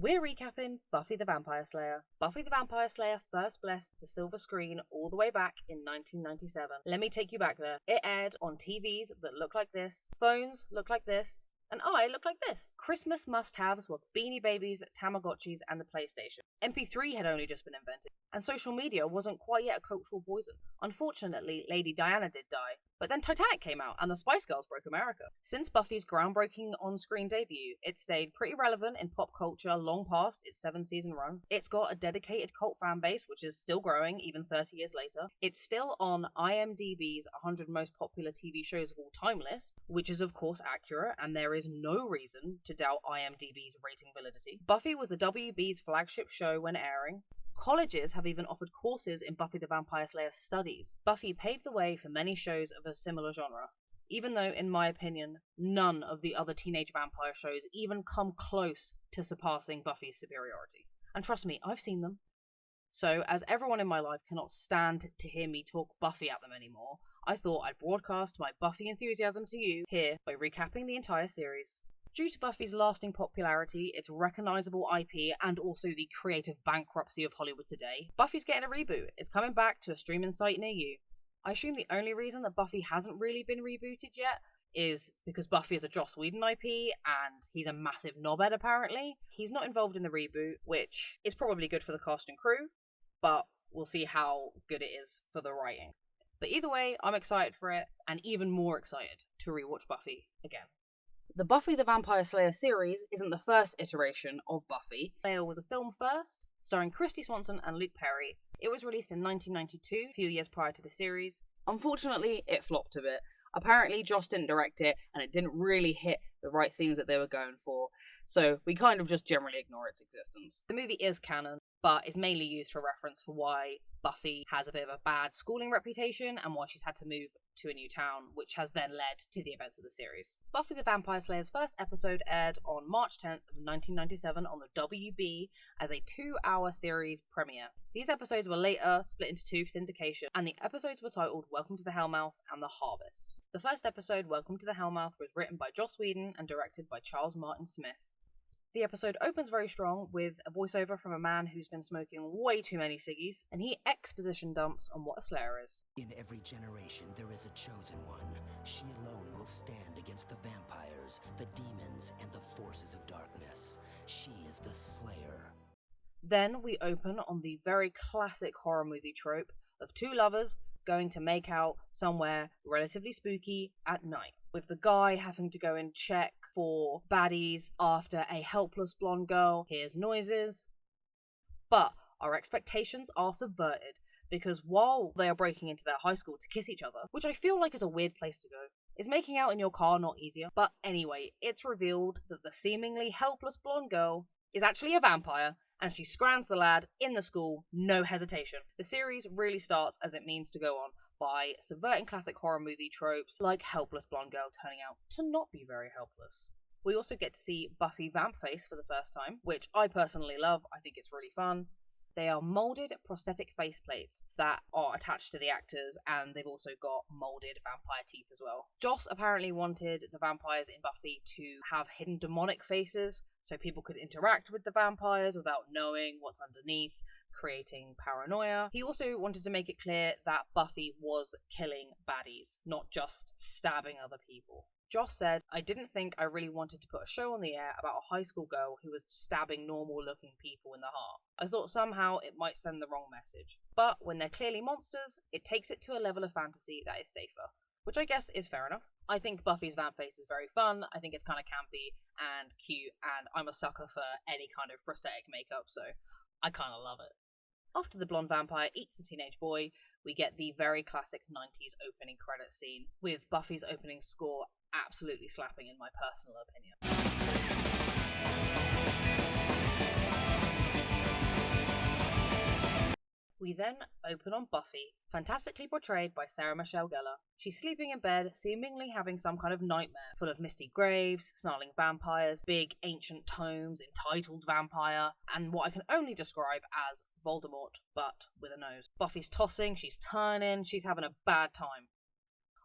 We're recapping Buffy the Vampire Slayer. Buffy the Vampire Slayer first blessed the silver screen all the way back in 1997. Let me take you back there. It aired on TVs that look like this, phones look like this, and I look like this. Christmas must-haves were Beanie Babies, Tamagotchis, and the PlayStation. MP3 had only just been invented, and social media wasn't quite yet a cultural poison. Unfortunately, Lady Diana did die, but then Titanic came out, and the Spice Girls broke America. Since Buffy's groundbreaking on-screen debut, it stayed pretty relevant in pop culture long past its 7-season run. It's got a dedicated cult fan base, which is still growing even 30 years later. It's still on IMDb's 100 most popular TV shows of all time list, which is of course accurate, and there is no reason to doubt IMDb's rating validity. Buffy was the WB's flagship show when airing. Colleges have even offered courses in Buffy the Vampire Slayer studies. Buffy paved the way for many shows of a similar genre, even though, in my opinion, none of the other teenage vampire shows even come close to surpassing Buffy's superiority. And trust me, I've seen them. So, as everyone in my life cannot stand to hear me talk Buffy at them anymore, I thought I'd broadcast my Buffy enthusiasm to you here by recapping the entire series. Due to Buffy's lasting popularity, its recognisable IP, and also the creative bankruptcy of Hollywood today, Buffy's getting a reboot. It's coming back to a streaming site near you. I assume the only reason that Buffy hasn't really been rebooted yet is because Buffy is a Joss Whedon IP, and he's a massive knobhead apparently. He's not involved in the reboot, which is probably good for the cast and crew, but we'll see how good it is for the writing. But either way, I'm excited for it, and even more excited to rewatch Buffy again. The Buffy the Vampire Slayer series isn't the first iteration of Buffy. Slayer was a film first, starring Christy Swanson and Luke Perry. It was released in 1992, a few years prior to the series. Unfortunately, it flopped a bit. Apparently, Joss didn't direct it, and it didn't really hit the right themes that they were going for, so we kind of just generally ignore its existence. The movie is canon, but is mainly used for reference for why Buffy has a bit of a bad schooling reputation and why she's had to move to a new town, which has then led to the events of the series. Buffy the Vampire Slayer's first episode aired on March 10th of 1997 on the WB as a 2-hour series premiere. These episodes were later split into 2 for syndication, and the episodes were titled Welcome to the Hellmouth and The Harvest. The first episode, Welcome to the Hellmouth, was written by Joss Whedon and directed by Charles Martin Smith. The episode opens very strong with a voiceover from a man who's been smoking way too many ciggies, and he exposition dumps on what a Slayer is. In every generation there is a chosen one. She alone will stand against the vampires, the demons, and the forces of darkness. She is the Slayer. Then we open on the very classic horror movie trope of 2 lovers going to make out somewhere relatively spooky at night, with the guy having to go and check for baddies after a helpless blonde girl hears noises. But our expectations are subverted, because while they are breaking into their high school to kiss each other, which I feel like is a weird place to go, is making out in your car not easier? But anyway, it's revealed that the seemingly helpless blonde girl is actually a vampire, and she scrams the lad in the school, no hesitation. The series really starts as it means to go on, by subverting classic horror movie tropes like helpless blonde girl turning out to not be very helpless. We also get to see Buffy Vampface for the first time, which I personally love. I think it's really fun. They are moulded prosthetic faceplates that are attached to the actors, and they've also got moulded vampire teeth as well. Joss apparently wanted the vampires in Buffy to have hidden demonic faces, so people could interact with the vampires without knowing what's underneath, creating paranoia. He also wanted to make it clear that Buffy was killing baddies, not just stabbing other people. Joss said, "I didn't think I really wanted to put a show on the air about a high school girl who was stabbing normal-looking people in the heart. I thought somehow it might send the wrong message. But when they're clearly monsters, it takes it to a level of fantasy that is safer." Which I guess is fair enough. I think Buffy's Vampface is very fun. I think it's kind of campy and cute, and I'm a sucker for any kind of prosthetic makeup, so I kind of love it. After the blonde vampire eats the teenage boy, we get the very classic 90s opening credits scene, with Buffy's opening score absolutely slapping in my personal opinion. We then open on Buffy, fantastically portrayed by Sarah Michelle Gellar. She's sleeping in bed, seemingly having some kind of nightmare, full of misty graves, snarling vampires, big ancient tomes entitled Vampire, and what I can only describe as Voldemort, but with a nose. Buffy's tossing, she's turning, she's having a bad time.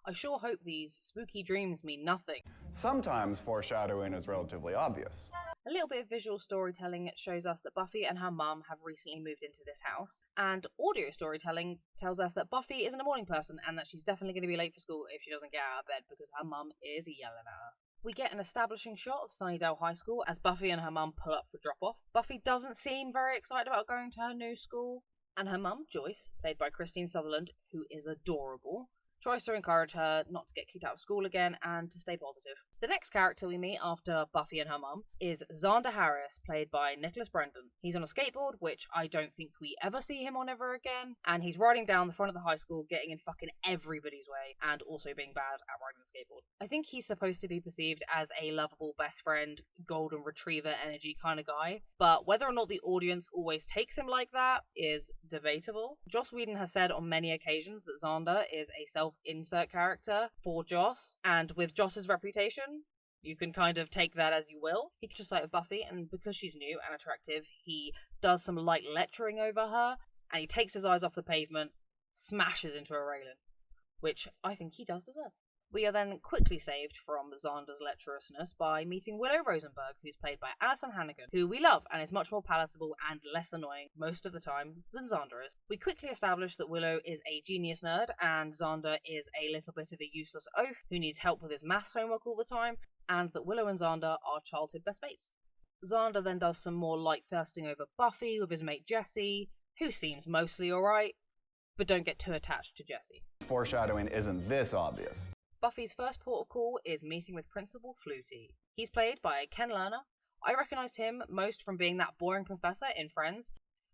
I sure hope these spooky dreams mean nothing. Sometimes foreshadowing is relatively obvious. A little bit of visual storytelling shows us that Buffy and her mum have recently moved into this house, and audio storytelling tells us that Buffy isn't a morning person and that she's definitely going to be late for school if she doesn't get out of bed because her mum is yelling at her. We get an establishing shot of Sunnydale High School as Buffy and her mum pull up for drop-off. Buffy doesn't seem very excited about going to her new school, and her mum, Joyce, played by Christine Sutherland, who is adorable, tries to encourage her not to get kicked out of school again and to stay positive. The next character we meet after Buffy and her mum is Xander Harris, played by Nicholas Brendan. He's on a skateboard, which I don't think we ever see him on ever again, and he's riding down the front of the high school, getting in fucking everybody's way, and also being bad at riding the skateboard. I think he's supposed to be perceived as a lovable best friend, golden retriever energy kind of guy, but whether or not the audience always takes him like that is debatable. Joss Whedon has said on many occasions that Xander is a self-insert character for Joss, and with Joss's reputation, you can kind of take that as you will. He catches sight of Buffy, and because she's new and attractive, he does some light lecturing over her, and he takes his eyes off the pavement, smashes into a railing, which I think he does deserve. We are then quickly saved from Xander's lecherousness by meeting Willow Rosenberg, who's played by Alison Hannigan, who we love and is much more palatable and less annoying most of the time than Xander is. We quickly establish that Willow is a genius nerd and Xander is a little bit of a useless oaf who needs help with his maths homework all the time, and that Willow and Xander are childhood best mates. Xander then does some more light thirsting over Buffy with his mate Jesse, who seems mostly alright, but don't get too attached to Jesse. Foreshadowing isn't this obvious. Buffy's first port of call is meeting with Principal Flutie. He's played by Ken Lerner. I recognised him most from being that boring professor in Friends.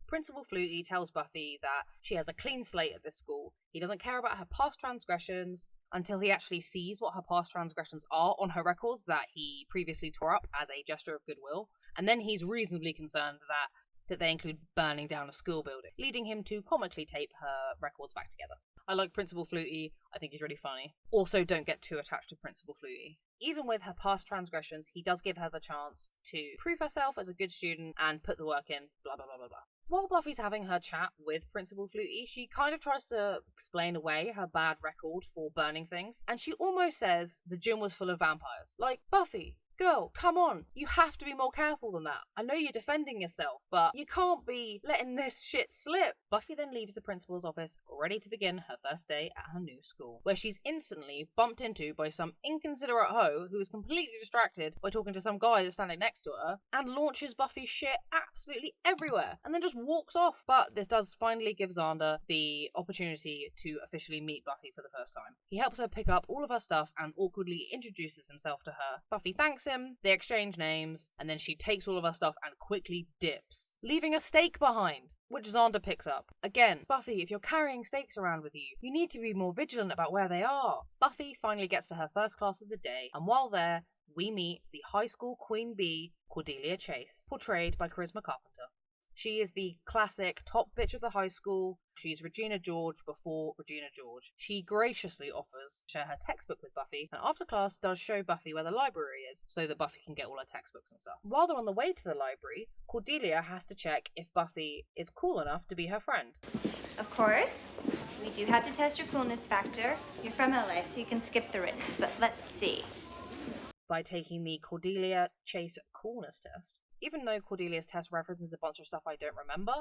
Principal Flutie tells Buffy that she has a clean slate at this school. He doesn't care about her past transgressions until he actually sees what her past transgressions are on her records that he previously tore up as a gesture of goodwill, and then he's reasonably concerned that they include burning down a school building, leading him to comically tape her records back together. I like Principal Flutie, I think he's really funny. Also, don't get too attached to Principal Flutie. Even with her past transgressions, he does give her the chance to prove herself as a good student and put the work in, blah blah blah blah blah. While Buffy's having her chat with Principal Flutie, she kind of tries to explain away her bad record for burning things, and she almost says the gym was full of vampires. Like, Buffy, girl, come on, you have to be more careful than that. I know you're defending yourself, but you can't be letting this shit slip. Buffy then leaves the principal's office, ready to begin her first day at her new school, where she's instantly bumped into by some inconsiderate hoe who is completely distracted by talking to some guy that's standing next to her, and launches Buffy's shit absolutely everywhere, and then just walks off. But this does finally give Xander the opportunity to officially meet Buffy for the first time. He helps her pick up all of her stuff and awkwardly introduces himself to her. Buffy thanks him, they exchange names, and then she takes all of her stuff and quickly dips, leaving a stake behind, which Xander picks up. Again, Buffy, if you're carrying stakes around with you, you need to be more vigilant about where they are. Buffy finally gets to her first class of the day, and while there, we meet the high school queen bee, Cordelia Chase, portrayed by Charisma Carpenter. She is the classic top bitch of the high school. She's Regina George before Regina George. She graciously offers to share her textbook with Buffy, and after class does show Buffy where the library is, so that Buffy can get all her textbooks and stuff. While they're on the way to the library, Cordelia has to check if Buffy is cool enough to be her friend. Of course. We do have to test your coolness factor. You're from LA, so you can skip the written, but let's see. By taking the Cordelia Chase coolness test. Even though Cordelia's test references a bunch of stuff I don't remember,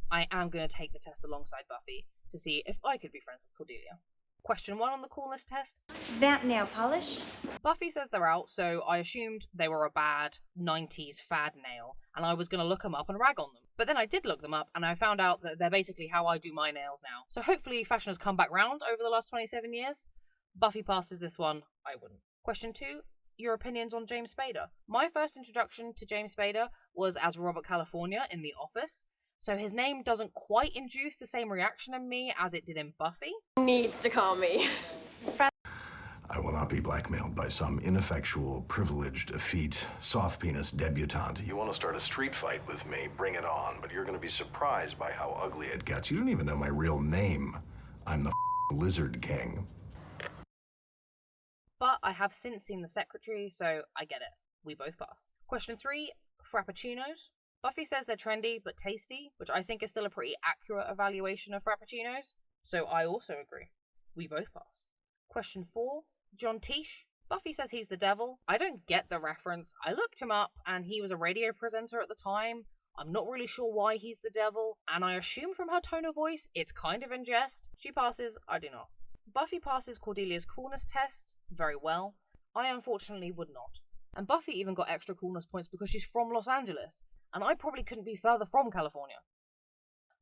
I am going to take the test alongside Buffy to see if I could be friends with Cordelia. Question 1 on the coolness test. Vamp nail polish. Buffy says they're out, so I assumed they were a bad 90s fad nail, and I was going to look them up and rag on them. But then I did look them up, and I found out that they're basically how I do my nails now. So hopefully fashion has come back round over the last 27 years. Buffy passes this one, I wouldn't. Question 2. Your opinions on James Spader. My first introduction to James Spader was as Robert California in The Office, so his name doesn't quite induce the same reaction in me as it did in Buffy. Needs to call me. I will not be blackmailed by some ineffectual, privileged, effete, soft-penis debutante. You want to start a street fight with me, bring it on, but you're going to be surprised by how ugly it gets. You don't even know my real name. I'm the Lizard King. But I have since seen The Secretary, so I get it. We both pass. Question 3, Frappuccinos. Buffy says they're trendy but tasty, which I think is still a pretty accurate evaluation of Frappuccinos, so I also agree. We both pass. Question 4, John Teach. Buffy says he's the devil. I don't get the reference. I looked him up and he was a radio presenter at the time. I'm not really sure why he's the devil, and I assume from her tone of voice, it's kind of in jest. She passes, I do not. Buffy passes Cordelia's coolness test very well. I unfortunately would not. And Buffy even got extra coolness points because she's from Los Angeles, and I probably couldn't be further from California.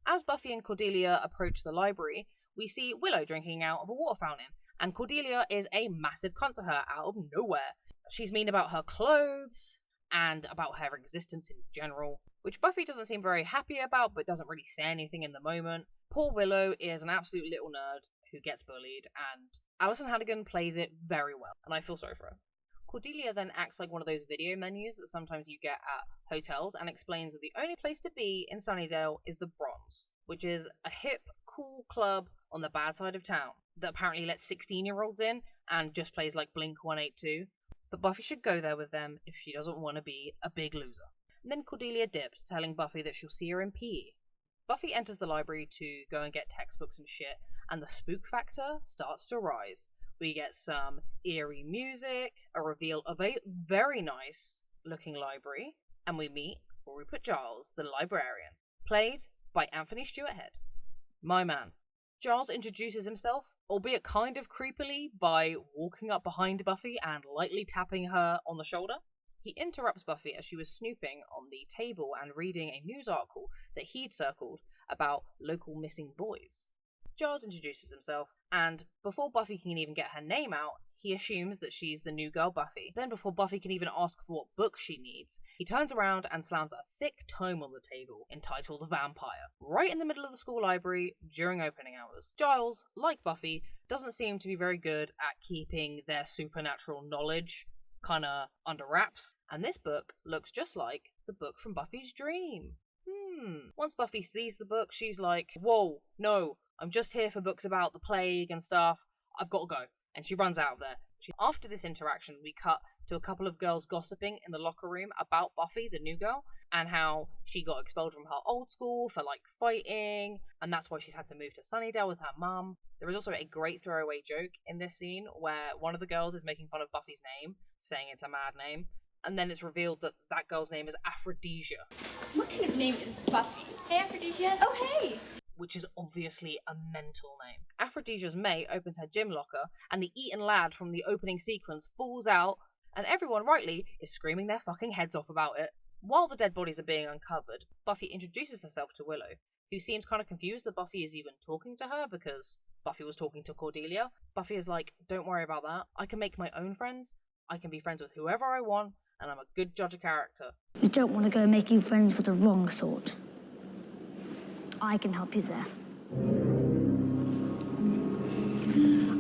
As Buffy and Cordelia approach the library, we see Willow drinking out of a water fountain, and Cordelia is a massive cunt to her out of nowhere. She's mean about her clothes, and about her existence in general, which Buffy doesn't seem very happy about, but doesn't really say anything in the moment. Poor Willow is an absolute little nerd who gets bullied, and Alison Hannigan plays it very well, and I feel sorry for her. Cordelia then acts like one of those video menus that sometimes you get at hotels, and explains that the only place to be in Sunnydale is the Bronze, which is a hip, cool club on the bad side of town that apparently lets 16-year-olds in and just plays like Blink-182. But Buffy should go there with them if she doesn't want to be a big loser. And then Cordelia dips, telling Buffy that she'll see her in PE. Buffy enters the library to go and get textbooks and shit, and the spook factor starts to rise. We get some eerie music, a reveal of a very nice looking library, and we meet Rupert Giles, the librarian, played by Anthony Stewart Head. My man. Giles introduces himself, albeit kind of creepily, by walking up behind Buffy and lightly tapping her on the shoulder. He interrupts Buffy as she was snooping on the table and reading a news article that he'd circled about local missing boys. Giles introduces himself, and before Buffy can even get her name out, he assumes that she's the new girl Buffy. Then before Buffy can even ask for what book she needs, he turns around and slams a thick tome on the table entitled Vampire, right in the middle of the school library during opening hours. Giles, like Buffy, doesn't seem to be very good at keeping their supernatural knowledge kinda under wraps, and this book looks just like the book from Buffy's dream. Once Buffy sees the book, she's like, whoa, no, I'm just here for books about the plague and stuff, I've got to go. And she runs out of there. After this interaction, we cut to a couple of girls gossiping in the locker room about Buffy, the new girl, and how she got expelled from her old school for, like, fighting, and that's why she's had to move to Sunnydale with her mum. There is also a great throwaway joke in this scene where one of the girls is making fun of Buffy's name, saying it's a mad name, and then it's revealed that that girl's name is Aphrodisia. What kind of name is Buffy? Hey, Aphrodisia. Oh, hey! Which is obviously a mental name. Aphrodisia's mate opens her gym locker, and the eaten lad from the opening sequence falls out, and everyone, rightly, is screaming their fucking heads off about it. While the dead bodies are being uncovered, Buffy introduces herself to Willow, who seems kind of confused that Buffy is even talking to her because Buffy was talking to Cordelia. Buffy is like, don't worry about that, I can make my own friends, I can be friends with whoever I want, and I'm a good judge of character. You don't want to go making friends with the wrong sort. I can help you there.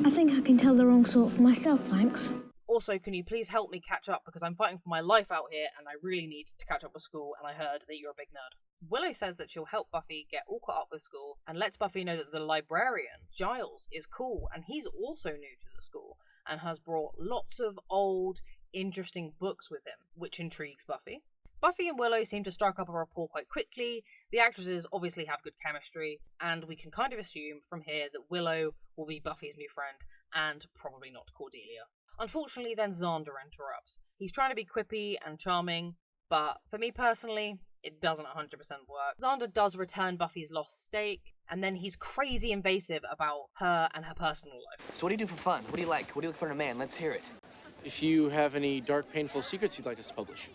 I think I can tell the wrong sort for myself, thanks. Also, can you please help me catch up because I'm fighting for my life out here and I really need to catch up with school and I heard that you're a big nerd. Willow says that she'll help Buffy get all caught up with school and lets Buffy know that the librarian, Giles, is cool and he's also new to the school and has brought lots of old, interesting books with him, which intrigues Buffy. Buffy and Willow seem to strike up a rapport quite quickly, the actresses obviously have good chemistry, and we can kind of assume from here that Willow will be Buffy's new friend, and probably not Cordelia. Unfortunately, then Xander interrupts. He's trying to be quippy and charming, but for me personally, it doesn't 100% work. Xander does return Buffy's lost steak, and then he's crazy invasive about her and her personal life. So what do you do for fun? What do you like? What do you look for in a man? Let's hear it. If you have any dark, painful secrets you'd like us to publish.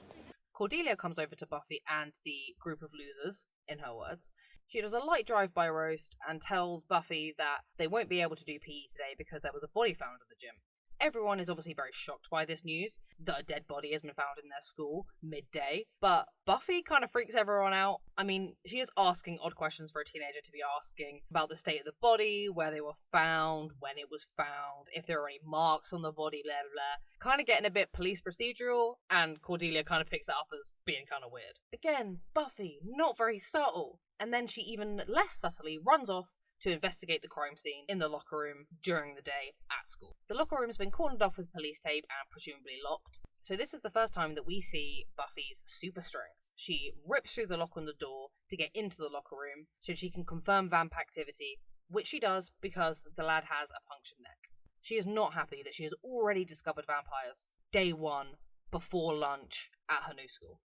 Cordelia comes over to Buffy and the group of losers, in her words. She does a light drive-by roast and tells Buffy that they won't be able to do PE today because there was a body found in the gym. Everyone is obviously very shocked by this news, that a dead body has been found in their school, midday, but Buffy kind of freaks everyone out. I mean, she is asking odd questions for a teenager to be asking about the state of the body, where they were found, when it was found, if there are any marks on the body, blah, blah, blah. Kind of getting a bit police procedural, and Cordelia kind of picks it up as being kind of weird. Again, Buffy, not very subtle. And then she even less subtly runs off to investigate the crime scene in the locker room during the day at school. The locker room has been cordoned off with police tape and presumably locked. So this is the first time that we see Buffy's super strength. She rips through the lock on the door to get into the locker room so she can confirm vamp activity, which she does because the lad has a punctured neck. She is not happy that she has already discovered vampires, day one, before lunch, at her new school.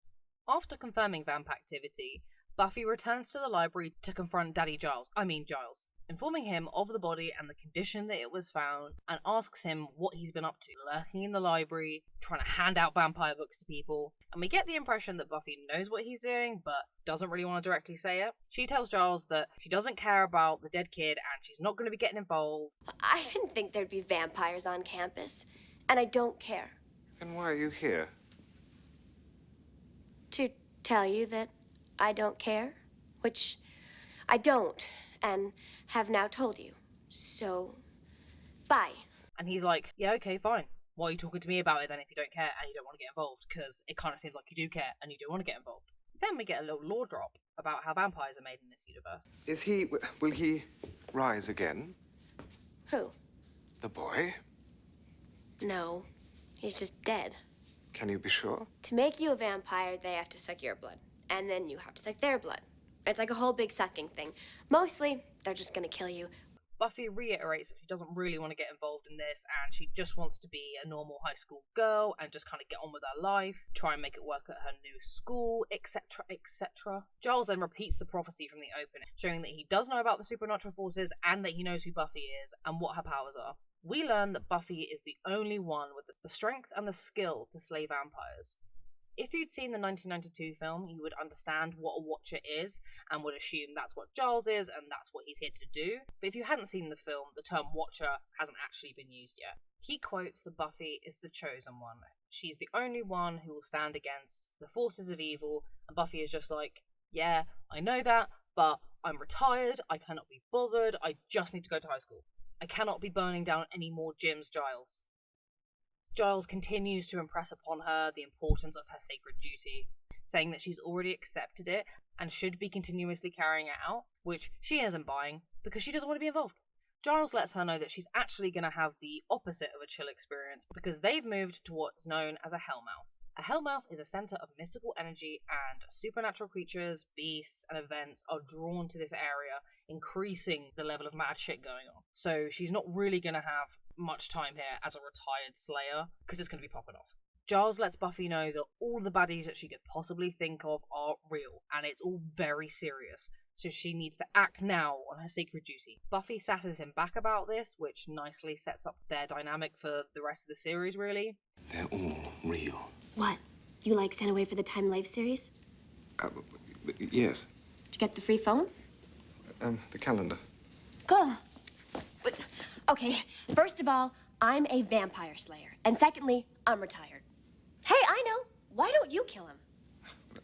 After confirming vamp activity, Buffy returns to the library to confront Giles, informing him of the body and the condition that it was found, and asks him what he's been up to, lurking in the library, trying to hand out vampire books to people, and we get the impression that Buffy knows what he's doing, but doesn't really want to directly say it. She tells Giles that she doesn't care about the dead kid, and she's not going to be getting involved. I didn't think there'd be vampires on campus, and I don't care. And why are you here? To tell you that I don't care, which I don't, and have now told you. So, bye. And he's like, yeah, okay, fine. Why are you talking to me about it then if you don't care and you don't want to get involved? Because it kind of seems like you do care and you do want to get involved. Then we get a little lore drop about how vampires are made in this universe. Will he rise again? Who? The boy? No, he's just dead. Can you be sure? To make you a vampire, they have to suck your blood. And then you have to suck their blood. It's like a whole big sucking thing. Mostly, they're just gonna kill you. Buffy reiterates that she doesn't really want to get involved in this, and she just wants to be a normal high school girl and just kind of get on with her life, try and make it work at her new school, etc., etc. Giles then repeats the prophecy from the opening, showing that he does know about the supernatural forces and that he knows who Buffy is and what her powers are. We learn that Buffy is the only one with the strength and the skill to slay vampires. If you'd seen the 1992 film, you would understand what a Watcher is and would assume that's what Giles is and that's what he's here to do. But if you hadn't seen the film, the term Watcher hasn't actually been used yet. He quotes that Buffy is the chosen one. She's the only one who will stand against the forces of evil, and Buffy is just like, yeah, I know that, but I'm retired, I cannot be bothered, I just need to go to high school. I cannot be burning down any more gyms, Giles. Giles continues to impress upon her the importance of her sacred duty, saying that she's already accepted it and should be continuously carrying it out, which she isn't buying because she doesn't want to be involved. Giles lets her know that she's actually going to have the opposite of a chill experience because they've moved to what's known as a Hellmouth. A Hellmouth is a centre of mystical energy, and supernatural creatures, beasts, and events are drawn to this area, increasing the level of mad shit going on. So she's not really going to have much time here as a retired Slayer, because it's going to be popping off. Giles lets Buffy know that all the baddies that she could possibly think of are real, and it's all very serious, so she needs to act now on her sacred duty. Buffy sasses him back about this, which nicely sets up their dynamic for the rest of the series, really. They're all real. What? You like Sent Away for the Time Life series? Yes. Did you get the free phone? The calendar. Go. But, okay, first of all, I'm a vampire slayer. And secondly, I'm retired. Hey, I know. Why don't you kill him?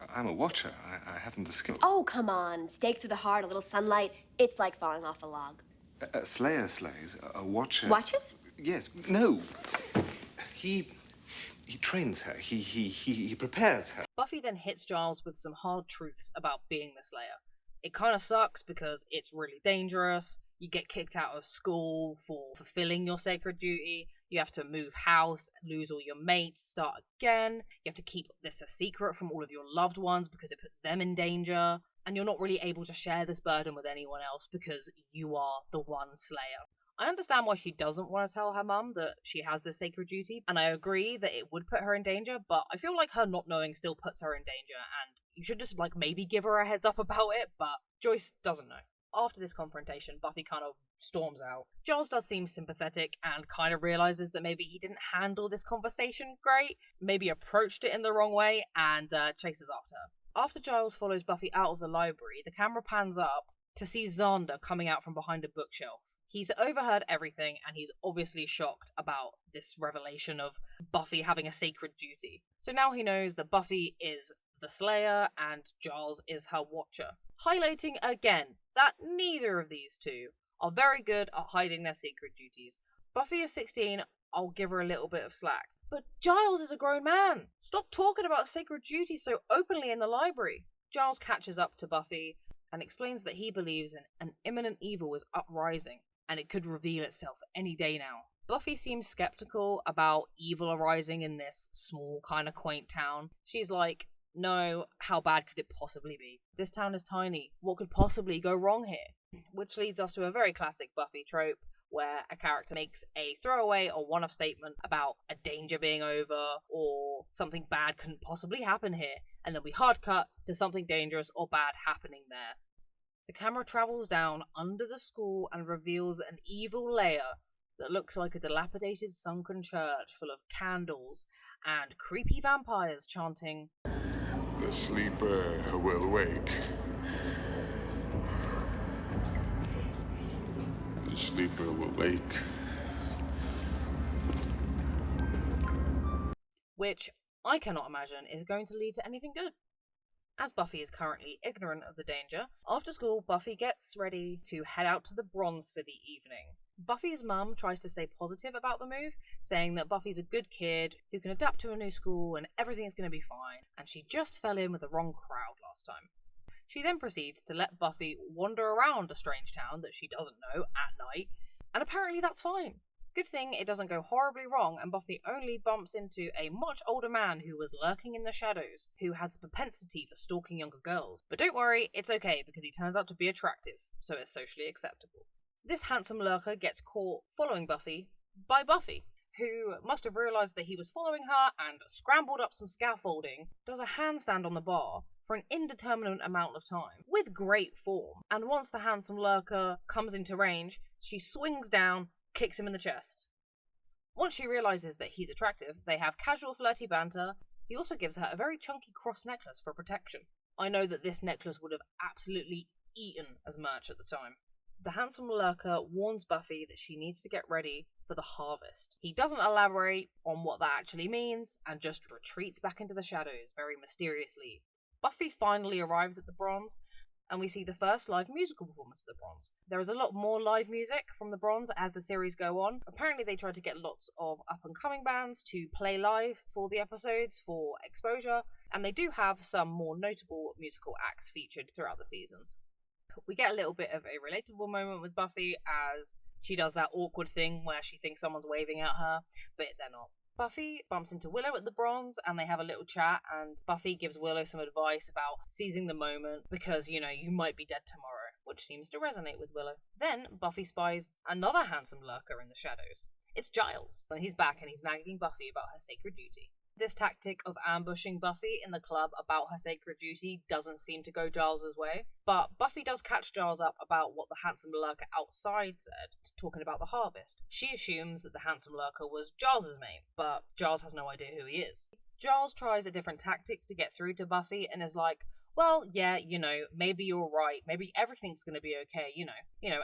I'm a Watcher. I haven't the skill. Oh, come on. Stake through the heart, a little sunlight. It's like falling off a log. A Slayer slays. A Watcher... Watches? Yes. No. He trains her. He prepares her. Buffy then hits Giles with some hard truths about being the Slayer. It kind of sucks because it's really dangerous. You get kicked out of school for fulfilling your sacred duty. You have to move house, lose all your mates, start again. You have to keep this a secret from all of your loved ones because it puts them in danger. And you're not really able to share this burden with anyone else because you are the one Slayer. I understand why she doesn't want to tell her mum that she has this sacred duty, and I agree that it would put her in danger, but I feel like her not knowing still puts her in danger, and you should just, maybe give her a heads up about it, but Joyce doesn't know. After this confrontation, Buffy kind of storms out. Giles does seem sympathetic and kind of realizes that maybe he didn't handle this conversation great, maybe approached it in the wrong way, and chases after her. After Giles follows Buffy out of the library, the camera pans up to see Xander coming out from behind a bookshelf. He's overheard everything, and he's obviously shocked about this revelation of Buffy having a sacred duty. So now he knows that Buffy is the Slayer and Giles is her Watcher. Highlighting again that neither of these two are very good at hiding their sacred duties. Buffy is 16, I'll give her a little bit of slack. But Giles is a grown man. Stop talking about sacred duties so openly in the library. Giles catches up to Buffy and explains that he believes an imminent evil is uprising, and it could reveal itself any day now. Buffy seems skeptical about evil arising in this small, kind of quaint town. She's like, no, how bad could it possibly be? This town is tiny. What could possibly go wrong here? Which leads us to a very classic Buffy trope, where a character makes a throwaway or one-off statement about a danger being over or something bad couldn't possibly happen here, and then we hard cut to something dangerous or bad happening there. The camera travels down under the school and reveals an evil layer that looks like a dilapidated sunken church full of candles and creepy vampires chanting, "The sleeper will wake. The sleeper will wake." Which I cannot imagine is going to lead to anything good. As Buffy is currently ignorant of the danger, after school Buffy gets ready to head out to the Bronze for the evening. Buffy's mum tries to stay positive about the move, saying that Buffy's a good kid who can adapt to a new school and everything's going to be fine, and she just fell in with the wrong crowd last time. She then proceeds to let Buffy wander around a strange town that she doesn't know at night, and apparently that's fine. Good thing it doesn't go horribly wrong and Buffy only bumps into a much older man who was lurking in the shadows, who has a propensity for stalking younger girls. But don't worry, it's okay because he turns out to be attractive, so it's socially acceptable. This handsome lurker gets caught following Buffy by Buffy, who must have realised that he was following her and scrambled up some scaffolding, does a handstand on the bar for an indeterminate amount of time, with great form, and once the handsome lurker comes into range, she swings down, kicks him in the chest. Once she realises that he's attractive, they have casual flirty banter. He also gives her a very chunky cross necklace for protection. I know that this necklace would have absolutely eaten as merch at the time. The handsome lurker warns Buffy that she needs to get ready for the harvest. He doesn't elaborate on what that actually means and just retreats back into the shadows very mysteriously. Buffy finally arrives at the Bronze, and we see the first live musical performance of the Bronze. There is a lot more live music from the Bronze as the series go on. Apparently they tried to get lots of up-and-coming bands to play live for the episodes for exposure, and they do have some more notable musical acts featured throughout the seasons. We get a little bit of a relatable moment with Buffy as she does that awkward thing where she thinks someone's waving at her, but they're not. Buffy bumps into Willow at the Bronze and they have a little chat, and Buffy gives Willow some advice about seizing the moment because, you might be dead tomorrow, which seems to resonate with Willow. Then Buffy spies another handsome lurker in the shadows. It's Giles, and he's back and he's nagging Buffy about her sacred duty. This tactic of ambushing Buffy in the club about her sacred duty doesn't seem to go Giles' way, but Buffy does catch Giles up about what the handsome lurker outside said, talking about the harvest. She assumes that the handsome lurker was Giles' mate, but Giles has no idea who he is. Giles tries a different tactic to get through to Buffy and is like, well, yeah, maybe you're right, maybe everything's gonna be okay,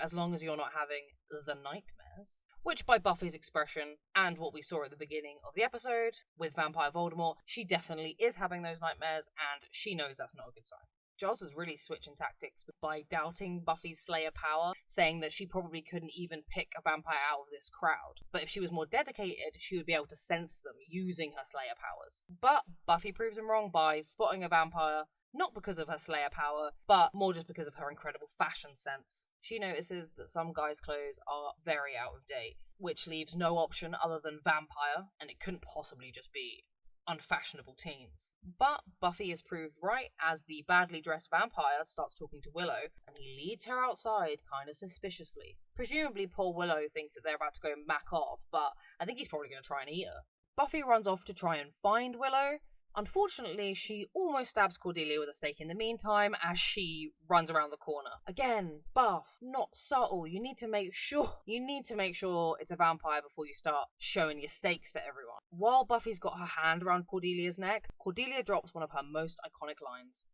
as long as you're not having the nightmares. Which, by Buffy's expression, and what we saw at the beginning of the episode with Vampire Voldemort, she definitely is having those nightmares, and she knows that's not a good sign. Giles is really switching tactics by doubting Buffy's Slayer power, saying that she probably couldn't even pick a vampire out of this crowd. But if she was more dedicated, she would be able to sense them using her Slayer powers. But Buffy proves him wrong by spotting a vampire, not because of her Slayer power, but more just because of her incredible fashion sense. She notices that some guys' clothes are very out of date, which leaves no option other than vampire, and it couldn't possibly just be unfashionable teens. But Buffy is proved right as the badly dressed vampire starts talking to Willow, and he leads her outside kind of suspiciously. Presumably poor Willow thinks that they're about to go mac off, but I think he's probably going to try and eat her. Buffy runs off to try and find Willow. Unfortunately, she almost stabs Cordelia with a stake in the meantime as she runs around the corner. Again, Buff, not subtle. You need to make sure it's a vampire before you start showing your stakes to everyone. While Buffy's got her hand around Cordelia's neck, Cordelia drops one of her most iconic lines.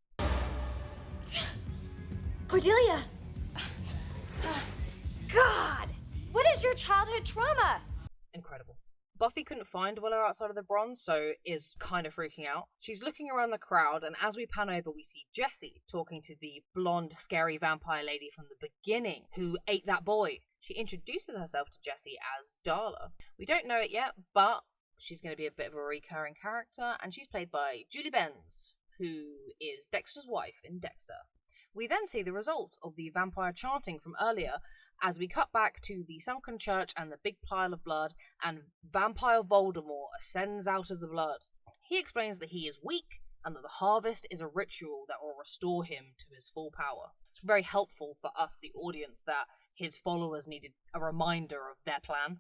Cordelia! God! What is your childhood trauma? Incredible. Buffy couldn't find Willow outside of the Bronze, so is kind of freaking out. She's looking around the crowd, and as we pan over, we see Jessie talking to the blonde, scary vampire lady from the beginning who ate that boy. She introduces herself to Jessie as Darla. We don't know it yet, but she's going to be a bit of a recurring character, and she's played by Julie Benz, who is Dexter's wife in Dexter. We then see the results of the vampire chanting from earlier, as we cut back to the sunken church and the big pile of blood, and Vampire Voldemort ascends out of the blood. He explains that he is weak, and that the harvest is a ritual that will restore him to his full power. It's very helpful for us, the audience, that his followers needed a reminder of their plan.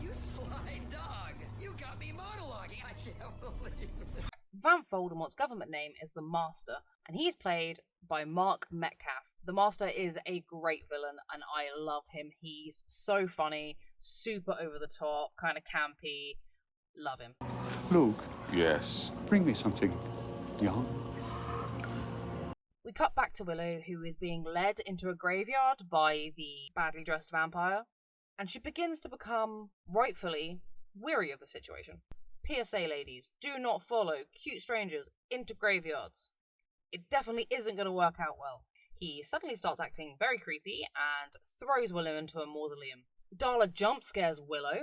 You sly dog! You got me monologuing! I can't believe it. Vamp Voldemort's government name is the Master, and he's played by Mark Metcalf. The Master is a great villain, and I love him. He's so funny, super over the top, kind of campy. Love him. Luke. Yes. Bring me something young. We cut back to Willow, who is being led into a graveyard by the badly dressed vampire, and she begins to become, rightfully, weary of the situation. PSA, ladies, do not follow cute strangers into graveyards. It definitely isn't going to work out well. He suddenly starts acting very creepy and throws Willow into a mausoleum. Darla jump scares Willow,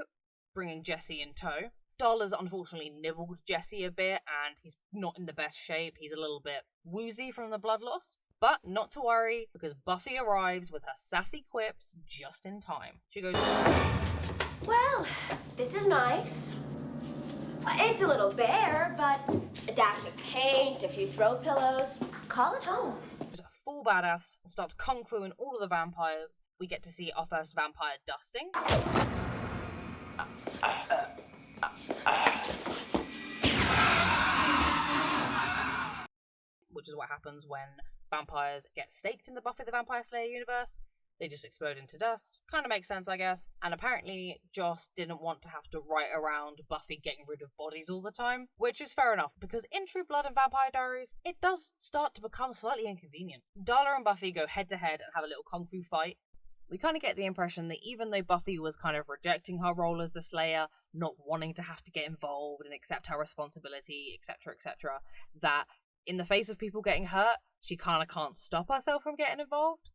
bringing Jesse in tow. Darla's unfortunately nibbled Jesse a bit, and he's not in the best shape. He's a little bit woozy from the blood loss. But not to worry, because Buffy arrives with her sassy quips just in time. She goes, Well, this is nice. It's a little bare, but a dash of paint, a few throw pillows. Call it home. She's a full badass and starts kung fu in all of the vampires. We get to see our first vampire dusting. Which is what happens when vampires get staked in the Buffy the Vampire Slayer universe. They just explode into dust. Kind of makes sense, I guess. And apparently Joss didn't want to have to write around Buffy getting rid of bodies all the time, which is fair enough, because in True Blood and Vampire Diaries, it does start to become slightly inconvenient. Darla and Buffy go head to head and have a little kung fu fight. We kind of get the impression that even though Buffy was kind of rejecting her role as the Slayer, not wanting to have to get involved and accept her responsibility, etc., etc., that in the face of people getting hurt, she kind of can't stop herself from getting involved.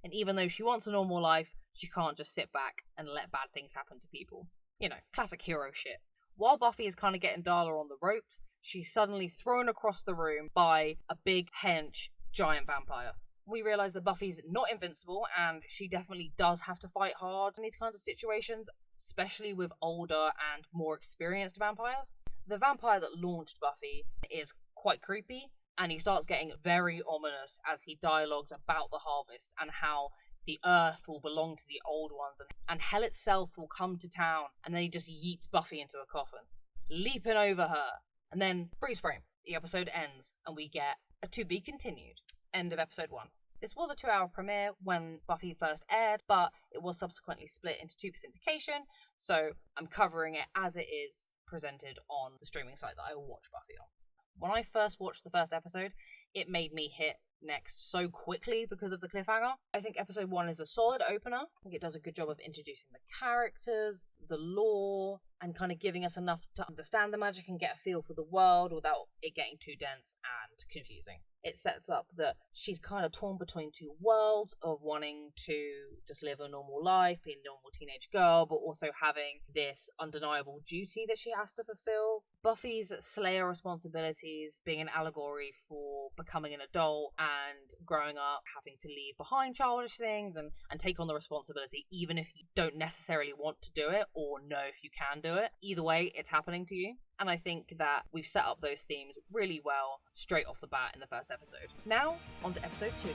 And even though she wants a normal life, she can't just sit back and let bad things happen to people. You know, classic hero shit. While Buffy is kind of getting Darla on the ropes, she's suddenly thrown across the room by a big, hench, giant vampire. We realise that Buffy's not invincible, and she definitely does have to fight hard in these kinds of situations, especially with older and more experienced vampires. The vampire that launched Buffy is quite creepy, and he starts getting very ominous as he dialogues about the harvest and how the earth will belong to the old ones and hell itself will come to town, and then he just yeets Buffy into a coffin, leaping over her, and then freeze frame. The episode ends, and we get a to be continued. End of episode 1. This was a 2-hour premiere when Buffy first aired, but it was subsequently split into 2 for syndication, so I'm covering it as it is presented on the streaming site that I will watch Buffy on. When I first watched the first episode, it made me hit next so quickly because of the cliffhanger. I think episode 1 is a solid opener. I think it does a good job of introducing the characters, the lore, and kind of giving us enough to understand the magic and get a feel for the world without it getting too dense and confusing. It sets up that she's kind of torn between 2 worlds of wanting to just live a normal life, being a normal teenage girl, but also having this undeniable duty that she has to fulfill. Buffy's Slayer responsibilities being an allegory for becoming an adult and growing up, having to leave behind childish things and take on the responsibility, even if you don't necessarily want to do it or know if you can do it. Either way, it's happening to you. And I think that we've set up those themes really well straight off the bat in the first episode. Now, on to episode 2.